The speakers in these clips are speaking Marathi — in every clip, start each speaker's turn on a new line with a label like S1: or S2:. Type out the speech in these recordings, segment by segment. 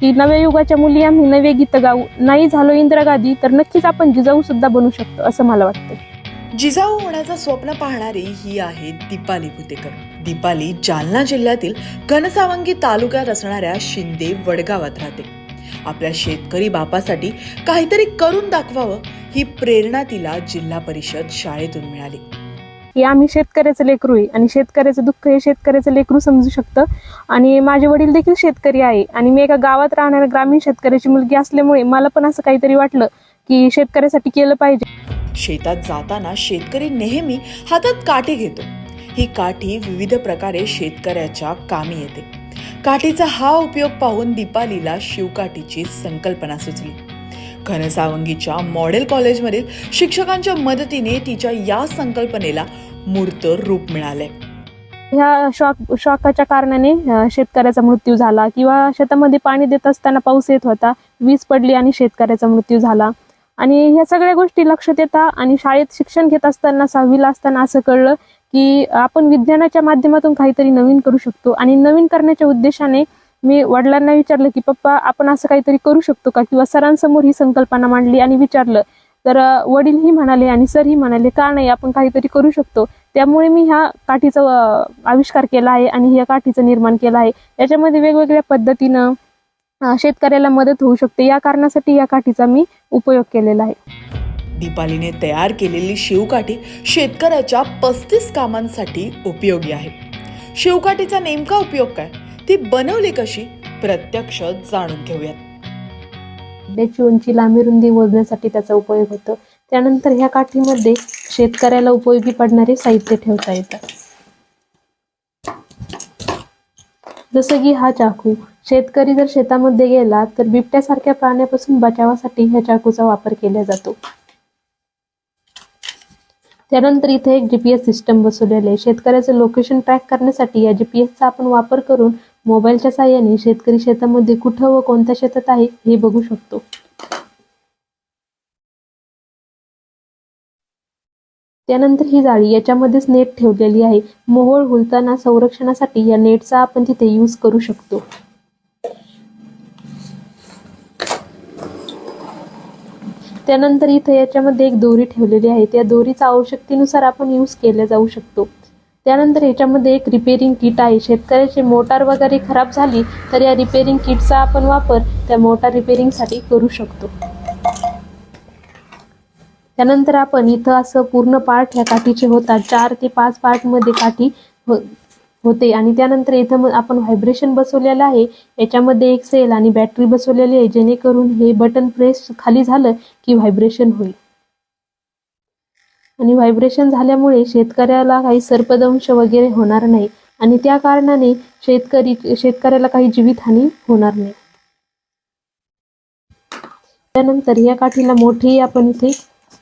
S1: की नव्या युगाच्या मुली आम्ही नवे गीत गाऊ, नाही झालो इंद्रगादी तर नक्कीच आपण जिजाऊ सुद्धा बनू शकतो असं मला वाटतं।
S2: जिजाऊ होण्याचं स्वप्न पाहणारी ही आहे दीपाली भुतेकर। दीपाली जालना जिल्ह्यातील घनसावंगी तालुक्यात असणाऱ्या शिंदे वडगावात राहते। आपल्या शेतकरी बापासाठी काहीतरी करून दाखवावं ही प्रेरणा तिला जिल्हा परिषद शाळेतून मिळाली।
S1: की आम्ही शेतकऱ्याचं लेकरू आहे आणि शेतकऱ्याचं दुःख हे शेतकऱ्याचं लेकरू समजू शकतं। आणि माझे वडील देखील शेतकरी आहे आणि मी एका गावात राहणाऱ्या ग्रामीण शेतकऱ्याची मुलगी असल्यामुळे मला पण असं काहीतरी वाटलं की शेतकऱ्यासाठी केलं पाहिजे।
S2: शेतात जाताना शेतकरी नेहमी हातात काठी घेतो। ही काठी विविध प्रकारे शेतकऱ्याच्या कामी येते। काठीचा हा उपयोग पाहून दीपालीला शिवकाठीची संकल्पना सुचली। घनसावंगीच्या मॉडेल कॉलेजमधील शिक्षकांच्या मदतीने तिच्या या संकल्पनेला मूर्त रूप मिळाले।
S1: ह्या शॉकाच्या कारणाने शेतकऱ्याचा मृत्यू झाला किंवा शेतामध्ये पाणी देत असताना पाऊस येत होता, वीज पडली आणि शेतकऱ्याचा मृत्यू झाला। आणि ह्या सगळ्या गोष्टी लक्षात येतात आणि शाळेत शिक्षण घेत असताना 6वीला असताना असं कळलं की आपण विज्ञानाच्या माध्यमातून काहीतरी नवीन करू शकतो। आणि नवीन करण्याच्या उद्देशाने मी वडिलांना विचारलं की पप्पा आपण असं काहीतरी करू शकतो का, किंवा सरांसमोर ही संकल्पना मांडली आणि विचारलं तर वडीलही म्हणाले आणि सरही म्हणाले का नाही आपण काहीतरी करू शकतो। त्यामुळे मी ह्या काठीचा आविष्कार केला आहे आणि ह्या काठीचं निर्माण केलं आहे। याच्यामध्ये वेगवेगळ्या पद्धतीनं शेतकऱ्याला मदत होऊ शकते, या कारणासाठी या काठीचा मी उपयोग केलेला आहे।
S2: दीपालीने तयार केलेली शिवकाठी शेतकऱ्याच्या 35 कामांसाठी उपयोगी आहे। शिवकाठीचा नेमका उपयोग काय, ती बनवली कशी, प्रत्यक्ष जाणून घेऊयात।
S1: त्याची उंची लांबी रुंदी मोजण्यासाठी त्याचा उपयोग होतो। त्यानंतर ह्या काठीमध्ये शेतकऱ्याला उपयोगी पडणारे साहित्य ठेवता येतात, जसं की हा चाकू। शेतकरी जर शेतामध्ये गेला तर बिबट्यासारख्या प्राण्यापासून बचावासाठी ह्या चाकूचा वापर केला जातो। त्यानंतर इथे एक GPS सिस्टम बसवलेले आहे। शेतकऱ्याचं लोकेशन ट्रॅक करण्यासाठी या GPSचा आपण वापर करून मोबाईलच्या साहाय्याने शेतकरी शेतामध्ये कुठं व कोणत्या शेतात आहे हे बघू शकतो। त्यानंतर ही जाळी, याच्यामध्येच नेट ठेवलेली आहे। मोहोळ हुलताना संरक्षणासाठी या नेटचा आपण तिथे यूज करू शकतो। त्यानंतर इथे याच्यामध्ये एक दोरी ठेवलेली आहे, त्या दोरीचा आवश्यकतेनुसार आपण यूज केला जाऊ शकतो। त्यानंतर याच्यामध्ये एक रिपेअरिंग किट आहे। शेतकऱ्याची मोटार वगैरे खराब झाली तर या रिपेअरिंग किटचा आपण वापर त्या मोटार रिपेअरिंगसाठी करू शकतो। त्यानंतर आपण इथं असं पूर्ण पार्ट ह्या काठीचे होतात, 4 ते 5 पार्टमध्ये काठी होते। आणि त्यानंतर इथं आपण व्हायब्रेशन बसवलेलं आहे। याच्यामध्ये एक सेल आणि बॅटरी बसवलेली आहे, जेणेकरून हे बटन प्रेस खाली झालं की व्हायब्रेशन होईल। आणि व्हायब्रेशन झाल्यामुळे शेतकऱ्याला काही सर्पदंश वगैरे होणार नाही आणि त्या कारणाने शेतकऱ्याला काही जीवितहानी होणार नाही। त्यानंतर या काठीला मोठेही आपण इथे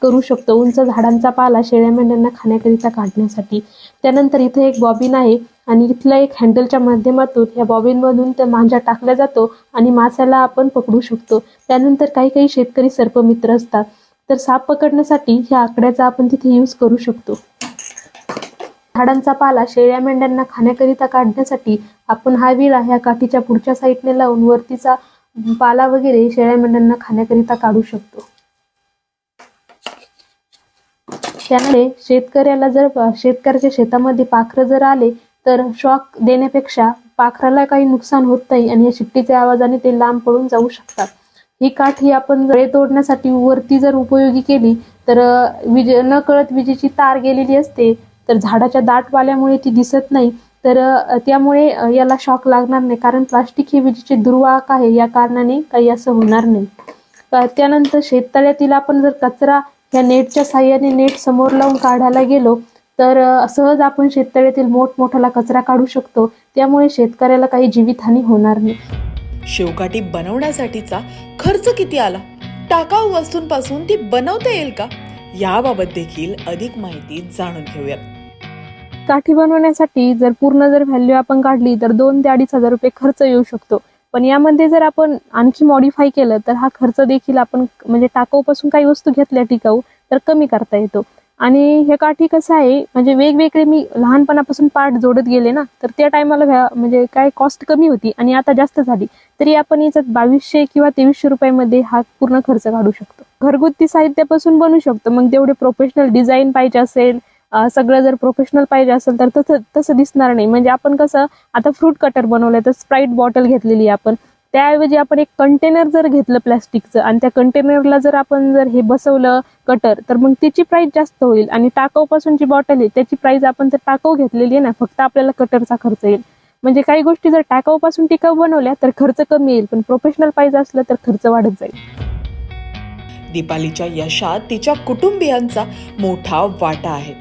S1: करू शकतो, उंच झाडांचा पाला शेळ्या मेंढ्यांना खाण्याकरिता काढण्यासाठी। त्यानंतर इथे एक बॉबिन आहे आणि इथल्या एक हँडलच्या माध्यमातून या बॉबिनमधून त्या मांजा टाकला जातो आणि माशाला आपण पकडू शकतो। त्यानंतर काही शेतकरी सर्पमित्र असतात, तर साप पकडण्यासाठी ह्या आकड्याचा आपण तिथे यूज करू शकतो। झाडांचा पाला शेळ्या मेंढ्यांना खाण्याकरिता काढण्यासाठी आपण हा विळा ह्या काठीच्या पुढच्या साईडने लावून वरतीचा पाला वगैरे शेळ्या मेंढ्यांना खाण्याकरिता काढू शकतो। त्यामुळे शेतकऱ्याच्या शेतामध्ये पाखरं जर आले तर शॉक देण्यापेक्षा पाखराला काही नुकसान होत नाही आणि या शिट्टीच्या आवाजाने ते लांब पळून जाऊ शकतात। ही काठी आपण जळे तोडण्यासाठी वरती जर उपयोगी केली तर नकळत विजेची तार गेलेली असते, तर झाडाच्या दाट पाल्यामुळे ती दिसत नाही, तर त्यामुळे याला शॉक लागणार नाही, कारण प्लास्टिक हे विजेचे दुर्वाहक आहे, या कारणाने काही असं होणार नाही। त्यानंतर शेततळ्यातील आपण जर कचरा या नेटच्या साहाय्याने नेट समोर लावून काढायला गेलो तर सहज आपण शेततळ्यातील मोठमोठाला कचरा काढू शकतो, त्यामुळे शेतकऱ्याला काही जीवितहानी होणार नाही।
S2: शिवकाठी बनवण्यासाठीचा खर्च किती आला, टाकाऊ वस्तूंपासून ती बनवता येईल का, याबाबत देखील अधिक माहिती जाणून घेऊयात।
S1: काठी बनवण्यासाठी जर पूर्ण व्हॅल्यू आपण काढली तर 2 ते 2,500 रुपये खर्च येऊ शकतो, पण यामध्ये जर आपण आणखी मॉडिफाय केलं तर हा खर्च देखील आपण म्हणजे टाकाऊपासून काही वस्तू घेतल्या टिकाऊ तर कमी करता येतो। आणि हे काठी कसं आहे, म्हणजे वेगवेगळे मी लहानपणापासून पार्ट जोडत गेले ना, तर त्या टायमाला म्हणजे काय कॉस्ट कमी होती आणि आता जास्त झाली, तरी आपण याच्यात 2200 किंवा 2300 रुपयामध्ये हा पूर्ण खर्च काढू शकतो. घरगुती साहित्यापासून बनवू शकतो. मग तेवढे प्रोफेशनल डिझाईन पाहिजे असेल, सगळं जर प्रोफेशनल पाहिजे असेल तर तसं दिसणार नाही. म्हणजे आपण कसं आता फ्रूट कटर बनवलंय, तर स्प्राईट बॉटल घेतलेली आपण, त्याऐवजी आपण एक कंटेनर जर घेतलं प्लॅस्टिकचं आणि त्या कंटेनरला जर आपण जर हे बसवलं कटर, तर मग त्याची प्राइस जास्त होईल. आणि टाकाऊपासून जी बॉटल आहे त्याची प्राइस आपण तर टाकाऊ घेतलेली आहे ना, फक्त आपल्याला कटरचा खर्च येईल. म्हणजे काही गोष्टी जर टाकाऊपासून टिकाऊ बनवल्या तर खर्च कमी येईल, पण प्रोफेशनल पाहिजे असलं तर खर्च वाढत जाईल.
S2: दीपालीच्या यशात तिच्या कुटुंबियांचा मोठा वाटा आहे.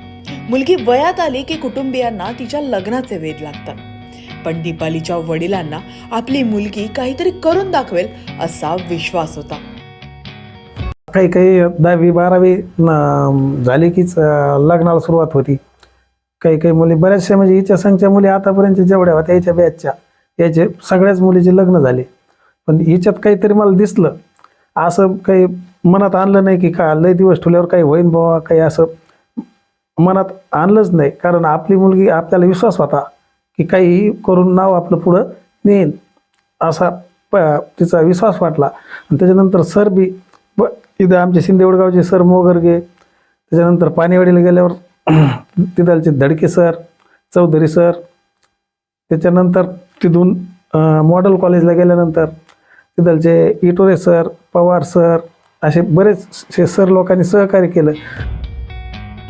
S2: मुलगी वयात आली की कुटुंबियांना तिच्या लग्नाचे वेध लागतात. पण दीपालीच्या वडिलांना आपली मुलगी काहीतरी करून दाखवेल असा विश्वास होता.
S3: काही 10वी 12वी झाली कीच लग्नाला सुरुवात होती. काही मुली बऱ्याचशा, म्हणजे हिच्या संख्या मुली आतापर्यंत जेवढ्या होत्या याच्या बॅचच्या, याचे सगळ्याच मुलीचे लग्न झाले. पण हिच्यात काहीतरी मला दिसलं, असं काही मनात आणलं नाही की का लय दिवस ठेवल्यावर काही होईन बाबा, काही असं मनात आणलंच नाही. कारण आपली मुलगी, आपल्याला विश्वास होता की काहीही करून नाव आपलं पुढं नेईन, असा तिचा विश्वास वाटला. आणि त्याच्यानंतर सर बी इथं आमचे शिंदेवडगावचे सर मोगरगे, त्याच्यानंतर पाणीवाडीला गेल्यावर तिथलचे धडके सर, चौधरी सर, त्याच्यानंतर तिथून मॉडेल कॉलेजला गेल्यानंतर तिथलचे इटोरे सर, पवार सर, असे बरेचसे सर लोकांनी सहकार्य केलं.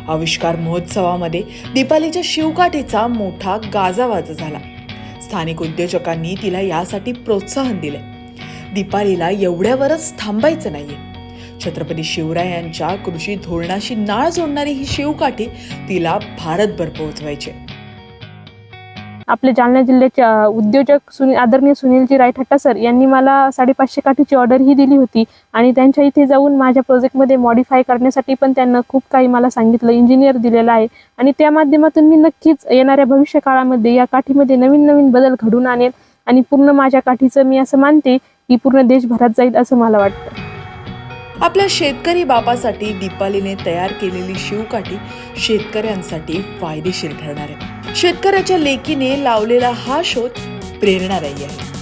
S2: आविष्कार महोत्सवामध्ये दीपालीच्या शिवकाठीचा मोठा गाजावाजा झाला. स्थानिक उद्योजकांनी तिला यासाठी प्रोत्साहन दिले. दीपालीला एवढ्यावरच थांबायचं नाहीये. छत्रपती शिवरायांच्या कृषी धोरणाशी नाळ जोडणारी ही शिवकाठी तिला भारतभर पोहोचवायची.
S1: आपले जालना जिल्ह्याचे उद्योजक आदरणीय सुनीलजी रायठट्टा सर यांनी मला 550 काठीची ऑर्डर ही दिली होती. आणि त्यांच्या इथे जाऊन माझ्या प्रोजेक्टमध्ये मॉडिफाय करण्यासाठी पण त्यांना खूप काही मला सांगितलं, इंजिनियर दिलेला आहे. आणि त्या माध्यमातून मी नक्कीच येणाऱ्या भविष्य काळामध्ये या काठीमध्ये नवीन नवीन बदल घडून आणेल. आणि पूर्ण माझ्या काठीचं मी असं मानते की पूर्ण देशभरात जाईल असं मला वाटतं.
S2: आपल्या शेतकरी बापासाठी दीपालीने तयार केलेली शिवकाठी शेतकऱ्यांसाठी फायदेशीर ठरणार आहे. शेतकऱ्याच्या लेकीने लावलेला हा शोध प्रेरणादायी आहे.